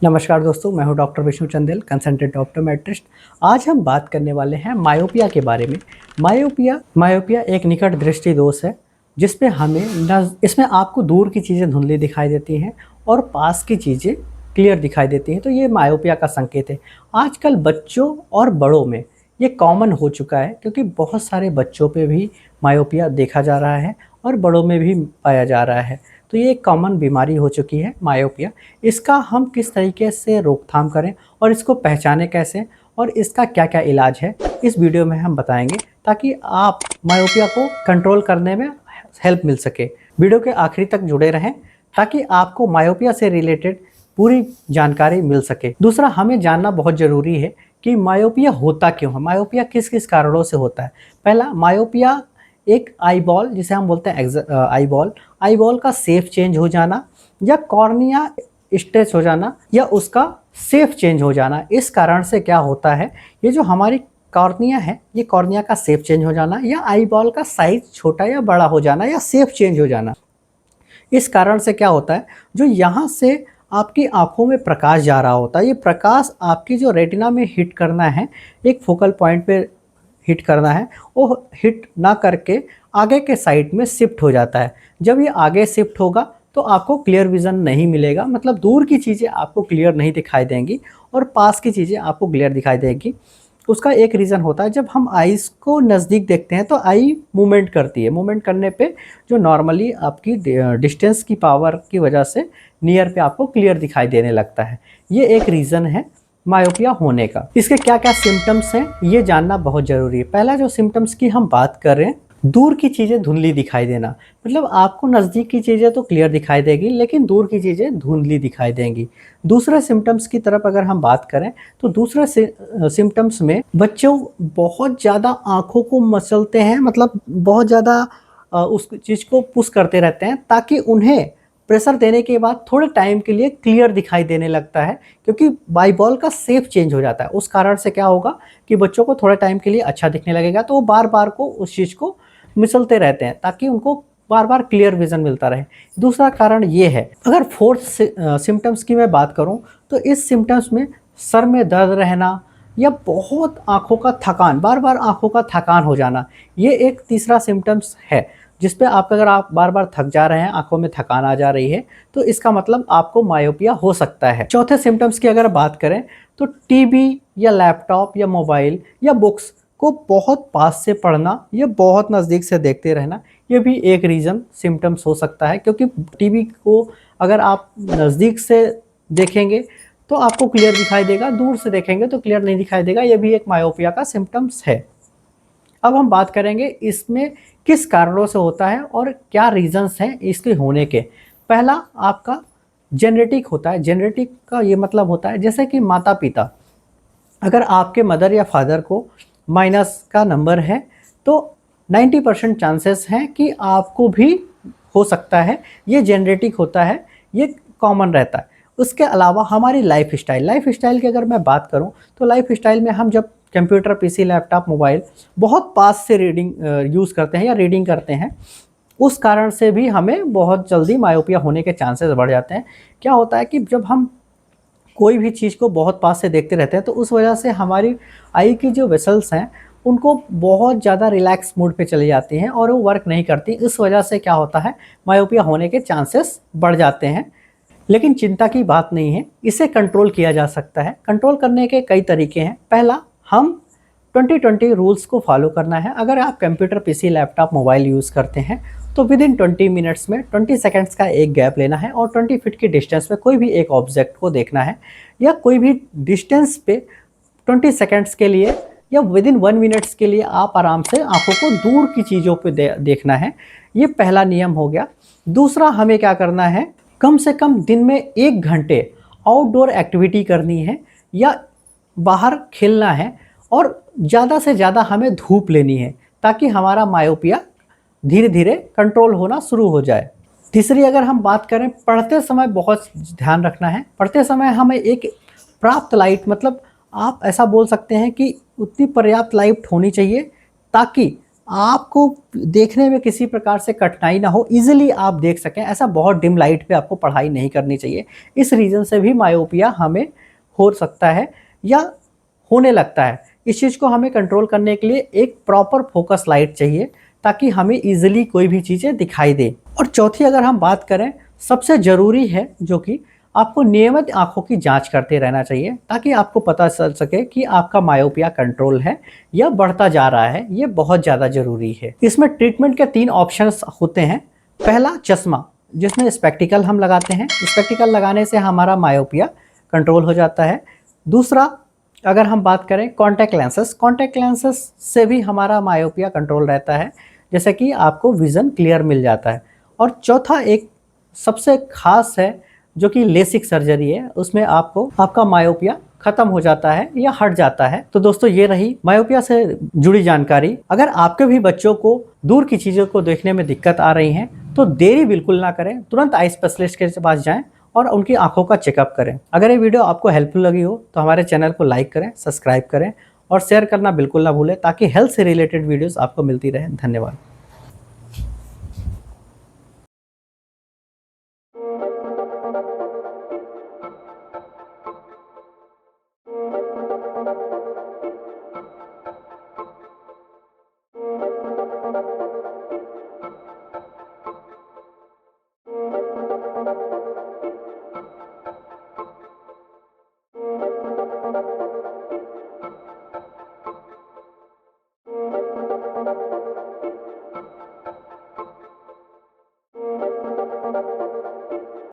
नमस्कार दोस्तों, मैं हूं doctor Vishnu Chandel, consultant optometrist. आज हम बात करने वाले हैं मायोपिया के बारे में। मायोपिया एक निकट दृष्टि दोष है जिसमें इसमें आपको दूर की चीज़ें धुंधली दिखाई देती हैं और पास की चीज़ें क्लियर दिखाई देती हैं। तो ये मायोपिया का संकेत है। आजकल बच्चों और बड़ों में ये कॉमन हो चुका है क्योंकि बहुत सारे बच्चों पे भी मायोपिया देखा जा रहा है और बड़ों में भी पाया जा रहा है। तो ये एक कॉमन बीमारी हो चुकी है मायोपिया। इसका हम किस तरीके से रोकथाम करें और इसको पहचानें कैसे और इसका क्या क्या इलाज है, इस वीडियो में हम बताएंगे ताकि आप मायोपिया को कंट्रोल करने में हेल्प मिल सके। वीडियो के आखिरी तक जुड़े रहें ताकि आपको मायोपिया से रिलेटेड पूरी जानकारी मिल सके। दूसरा, हमें जानना बहुत ज़रूरी है कि मायोपिया होता क्यों है, मायोपिया किस किस कारणों से होता है। पहला, मायोपिया एक आई बॉल, जिसे हम बोलते हैं आई बॉल का शेप चेंज हो जाना या कॉर्निया स्ट्रेच हो जाना या उसका शेप चेंज हो जाना। इस कारण से क्या होता है, ये जो हमारी कॉर्निया है, ये कॉर्निया का शेप चेंज हो जाना या आई बॉल का साइज छोटा या बड़ा हो जाना या शेप चेंज हो जाना। इस कारण से क्या होता है, जो यहाँ से आपकी आंखों में प्रकाश जा रहा होता है, ये प्रकाश आपकी जो रेटिना में हिट करना है, एक फोकल पॉइंट पे हिट करना है, वो हिट ना करके आगे के साइड में शिफ्ट हो जाता है। जब ये आगे शिफ्ट होगा तो आपको क्लियर विज़न नहीं मिलेगा, मतलब दूर की चीज़ें आपको क्लियर नहीं दिखाई देंगी और पास की चीज़ें आपको क्लियर दिखाई देंगी। उसका एक रीज़न होता है, जब हम आइज़ को नज़दीक देखते हैं तो आई मूवमेंट करती है। मूवमेंट करने पे जो नॉर्मली आपकी डिस्टेंस की पावर की वजह से नियर पे आपको क्लियर दिखाई देने लगता है। ये एक रीज़न है मायोपिया होने का। इसके क्या क्या सिम्टम्स हैं, ये जानना बहुत ज़रूरी है। पहला जो सिम्टम्स की हम बात कर रहे हैं, दूर की चीज़ें धुंधली दिखाई देना, मतलब आपको नज़दीक की चीज़ें तो क्लियर दिखाई देगी लेकिन दूर की चीज़ें धुंधली दिखाई देंगी। दूसरे सिम्टम्स की तरफ अगर हम बात करें तो दूसरे सिम्टम्स में बच्चों बहुत ज़्यादा आँखों को मसलते हैं, मतलब बहुत ज़्यादा उस चीज़ को पुश करते रहते हैं ताकि उन्हें प्रेशर देने के बाद थोड़े टाइम के लिए क्लियर दिखाई देने लगता है, क्योंकि बाई बॉल का शेप चेंज हो जाता है। उस कारण से क्या होगा कि बच्चों को थोड़े टाइम के लिए अच्छा दिखने लगेगा, तो वो बार बार को उस चीज़ को मिसलते रहते हैं ताकि उनको बार बार क्लियर विज़न मिलता रहे। दूसरा कारण ये है, अगर फोर्थ सिम्टम्स की मैं बात करूँ तो इस सिम्टम्स में सर में दर्द रहना या बहुत आँखों का थकान, बार बार आँखों का थकान हो जाना, ये एक तीसरा सिम्टम्स है जिस पे अगर आप बार बार थक जा रहे हैं, आंखों में थकान आ जा रही है, तो इसका मतलब आपको मायोपिया हो सकता है। चौथे सिम्टम्स की अगर बात करें तो टीवी या लैपटॉप या मोबाइल या बुक्स को बहुत पास से पढ़ना या बहुत नज़दीक से देखते रहना, ये भी एक रीज़न सिम्टम्स हो सकता है, क्योंकि टीवी को अगर आप नज़दीक से देखेंगे तो आपको क्लियर दिखाई देगा, दूर से देखेंगे तो क्लियर नहीं दिखाई देगा। ये भी एक मायोपिया का सिम्टम्स है। अब हम बात करेंगे इसमें किस कारणों से होता है और क्या रीजंस हैं इसके होने के। पहला आपका जेनेटिक होता है। जेनेटिक का ये मतलब होता है जैसे कि माता पिता, अगर आपके मदर या फादर को माइनस का नंबर है तो 90% चांसेस हैं कि आपको भी हो सकता है। ये जेनेटिक होता है, ये कॉमन रहता है। उसके अलावा हमारी लाइफ स्टाइल की अगर मैं बात करूं तो लाइफ स्टाइल में हम जब कंप्यूटर, पीसी, लैपटॉप, मोबाइल बहुत पास से यूज़ करते हैं या रीडिंग करते हैं, उस कारण से भी हमें बहुत जल्दी मायोपिया होने के चांसेस बढ़ जाते हैं। क्या होता है कि जब हम कोई भी चीज़ को बहुत पास से देखते रहते हैं तो उस वजह से हमारी आई की जो वेसल्स हैं उनको बहुत ज़्यादा रिलैक्स मोड पे चली जाती हैं और वो वर्क नहीं करती। इस वजह से क्या होता है, मायोपिया होने के चांसेस बढ़ जाते हैं। लेकिन चिंता की बात नहीं है, इसे कंट्रोल किया जा सकता है। कंट्रोल करने के कई तरीके हैं। पहला, हम 20-20 रूल्स को फॉलो करना है। अगर आप computer, PC, laptop, mobile use करते हैं तो विद इन 20 मिनट्स में 20 सेकंड्स का एक गैप लेना है और 20 फीट की डिस्टेंस में कोई भी एक ऑब्जेक्ट को देखना है, या कोई भी डिस्टेंस पे 20 सेकंड्स के लिए या विद इन 1 मिनट्स के लिए आप आराम से आंखों को दूर की चीज़ों पे देखना है। ये पहला नियम हो गया। दूसरा, हमें क्या करना है, कम से कम दिन में 1 घंटे आउटडोर एक्टिविटी करनी है या बाहर खेलना है और ज़्यादा से ज़्यादा हमें धूप लेनी है ताकि हमारा मायोपिया धीरे धीरे कंट्रोल होना शुरू हो जाए। तीसरी, अगर हम बात करें, पढ़ते समय बहुत ध्यान रखना है। पढ़ते समय हमें एक पर्याप्त लाइट, मतलब आप ऐसा बोल सकते हैं कि उतनी पर्याप्त लाइट होनी चाहिए ताकि आपको देखने में किसी प्रकार से कठिनाई ना हो, इजीली आप देख सकें, ऐसा बहुत डिम लाइट पे आपको पढ़ाई नहीं करनी चाहिए। इस रीज़न से भी मायोपिया हमें हो सकता है या होने लगता है। इस चीज़ को हमें कंट्रोल करने के लिए एक प्रॉपर फोकस लाइट चाहिए ताकि हमें ईजिली कोई भी चीज़ें दिखाई दे। और चौथी अगर हम बात करें, सबसे ज़रूरी है जो कि आपको नियमित आँखों की जाँच करते रहना चाहिए ताकि आपको पता चल सके कि आपका मायोपिया कंट्रोल है या बढ़ता जा रहा है, ये बहुत ज़्यादा ज़रूरी है। इसमें ट्रीटमेंट के 3 ऑप्शंस होते हैं। पहला चश्मा, जिसमें स्पेक्टिकल हम लगाते हैं। स्पेक्टिकल लगाने से हमारा मायोपिया कंट्रोल हो जाता है। दूसरा अगर हम बात करें कॉन्टैक्ट लेंसेस से भी हमारा मायोपिया कंट्रोल रहता है, जैसे कि आपको विज़न क्लियर मिल जाता है। और चौथा एक सबसे खास है जो कि लेसिक सर्जरी है, उसमें आपको आपका मायोपिया खत्म हो जाता है या हट जाता है। तो दोस्तों ये रही मायोपिया से जुड़ी जानकारी। अगर आपके भी बच्चों को दूर की चीज़ों को देखने में दिक्कत आ रही हैं तो देरी बिल्कुल ना करें, तुरंत आई स्पेशलिस्ट के पास जाएं और उनकी आंखों का चेकअप करें। अगर ये वीडियो आपको हेल्पफुल लगी हो तो हमारे चैनल को लाइक करें, सब्सक्राइब करें और शेयर करना बिल्कुल ना भूलें ताकि हेल्थ से रिलेटेड वीडियोस आपको मिलती रहे। धन्यवाद।